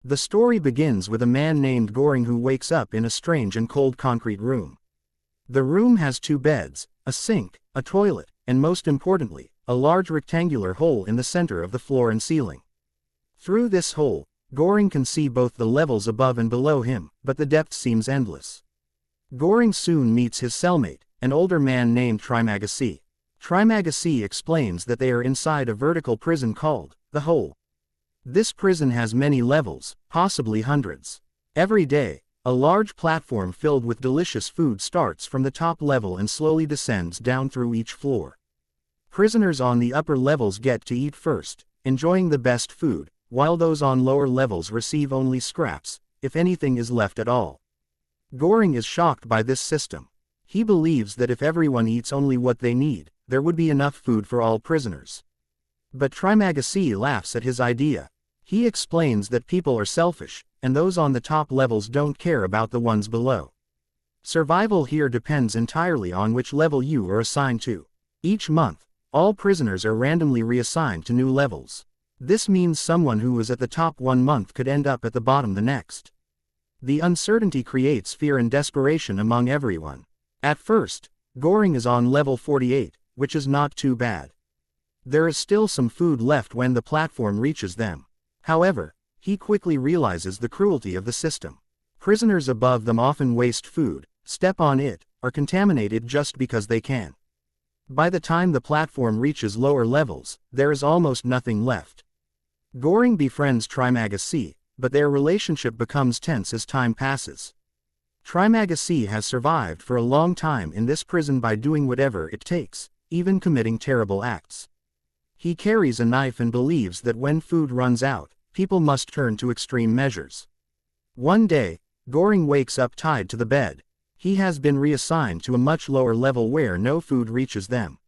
The story begins with a man named Göring who wakes up in a strange and cold concrete room. The room has 2 beds, a sink, a toilet, and most importantly, a large rectangular hole in the center of the floor and ceiling. Through this hole, Göring can see both the levels above and below him, but the depth seems endless. Göring soon meets his cellmate, an older man named Trimagasi. Trimagasi explains that they are inside a vertical prison called the Hole. This prison has many levels, possibly hundreds. Every day, a large platform filled with delicious food starts from the top level and slowly descends down through each floor. Prisoners on the upper levels get to eat first, enjoying the best food, while those on lower levels receive only scraps, if anything is left at all. Göring is shocked by this system. He believes that if everyone eats only what they need, there would be enough food for all prisoners. But Trimagasi laughs at his idea. He explains that people are selfish, and those on the top levels don't care about the ones below. Survival here depends entirely on which level you are assigned to. Each month, all prisoners are randomly reassigned to new levels. This means someone who was at the top one month could end up at the bottom the next. The uncertainty creates fear and desperation among everyone. At first, Göring is on level 48, which is not too bad. There is still some food left when the platform reaches them. However, he quickly realizes the cruelty of the system. Prisoners above them often waste food, step on it, or contaminate it just because they can. By the time the platform reaches lower levels, there is almost nothing left. Göring befriends Trimagasi, but their relationship becomes tense as time passes. Trimagasi has survived for a long time in this prison by doing whatever it takes, even committing terrible acts. He carries a knife and believes that when food runs out, people must turn to extreme measures. One day, Göring wakes up tied to the bed. He has been reassigned to a much lower level where no food reaches them.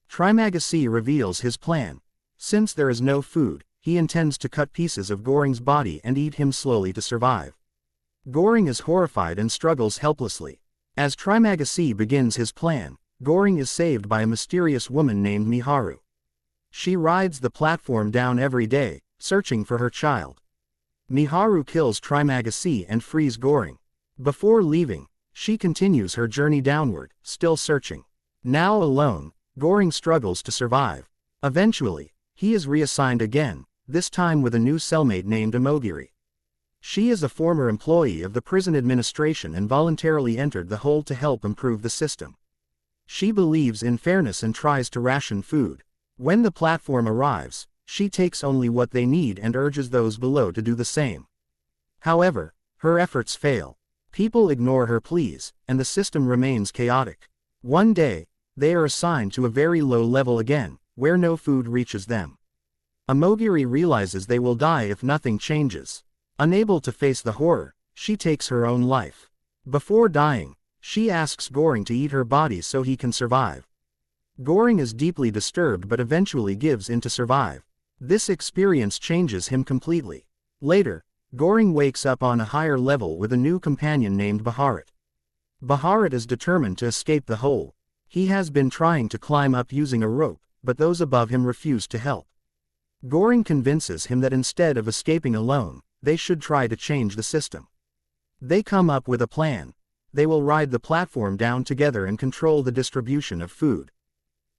Trimagasi reveals his plan. Since there is no food, he intends to cut pieces of Göring's body and eat him slowly to survive. Göring is horrified and struggles helplessly. As Trimagasi begins his plan, Göring is saved by a mysterious woman named Miharu. She rides the platform down every day, searching for her child. Miharu kills Trimagasi and frees Göring. Before leaving, she continues her journey downward, still searching. Now alone, Göring struggles to survive. Eventually, he is reassigned again, this time with a new cellmate named Amogiri. She is a former employee of the prison administration and voluntarily entered the Hole to help improve the system. She believes in fairness and tries to ration food. When the platform arrives, she takes only what they need and urges those below to do the same. However, her efforts fail. People ignore her pleas, and the system remains chaotic. One day, they are assigned to a very low level again, where no food reaches them. Amogiri realizes they will die if nothing changes. Unable to face the horror, she takes her own life. Before dying, she asks Göring to eat her body so he can survive. Göring is deeply disturbed but eventually gives in to survive. This experience changes him completely. Later, Göring wakes up on a higher level with a new companion named Baharat. Baharat is determined to escape the Hole. He has been trying to climb up using a rope, but those above him refuse to help. Göring convinces him that instead of escaping alone, they should try to change the system. They come up with a plan. They will ride the platform down together and control the distribution of food.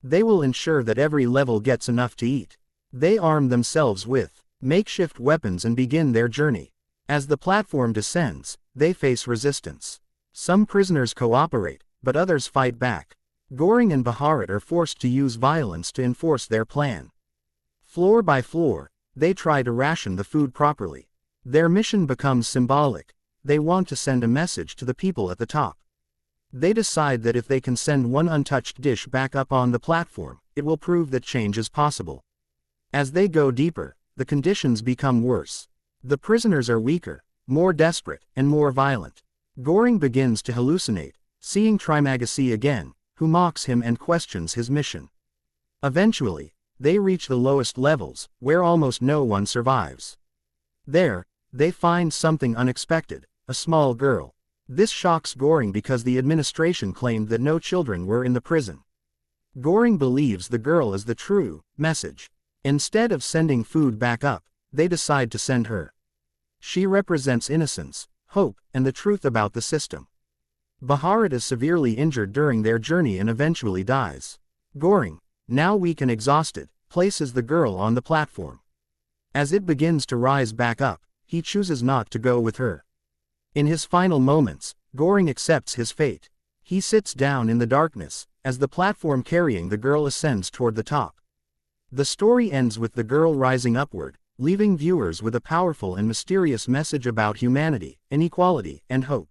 They will ensure that every level gets enough to eat. They arm themselves with makeshift weapons and begin their journey. As the platform descends, they face resistance. Some prisoners cooperate, but others fight back. Göring and Baharat are forced to use violence to enforce their plan. Floor by floor, they try to ration the food properly. Their mission becomes symbolic. They want to send a message to the people at the top. They decide that if they can send one untouched dish back up on the platform, it will prove that change is possible. As they go deeper, the conditions become worse. The prisoners are weaker, more desperate, and more violent. Göring begins to hallucinate, seeing Trimagasi again, who mocks him and questions his mission. Eventually, they reach the lowest levels, where almost no one survives. There, they find something unexpected, a small girl. This shocks Göring because the administration claimed that no children were in the prison. Göring believes the girl is the true message. Instead of sending food back up, they decide to send her. She represents innocence, hope, and the truth about the system. Baharat is severely injured during their journey and eventually dies. Goring, now weak and exhausted, places the girl on the platform. As it begins to rise back up, he chooses not to go with her. In his final moments, Goring accepts his fate. He sits down in the darkness, as the platform carrying the girl ascends toward the top. The story ends with the girl rising upward, leaving viewers with a powerful and mysterious message about humanity, inequality, and hope.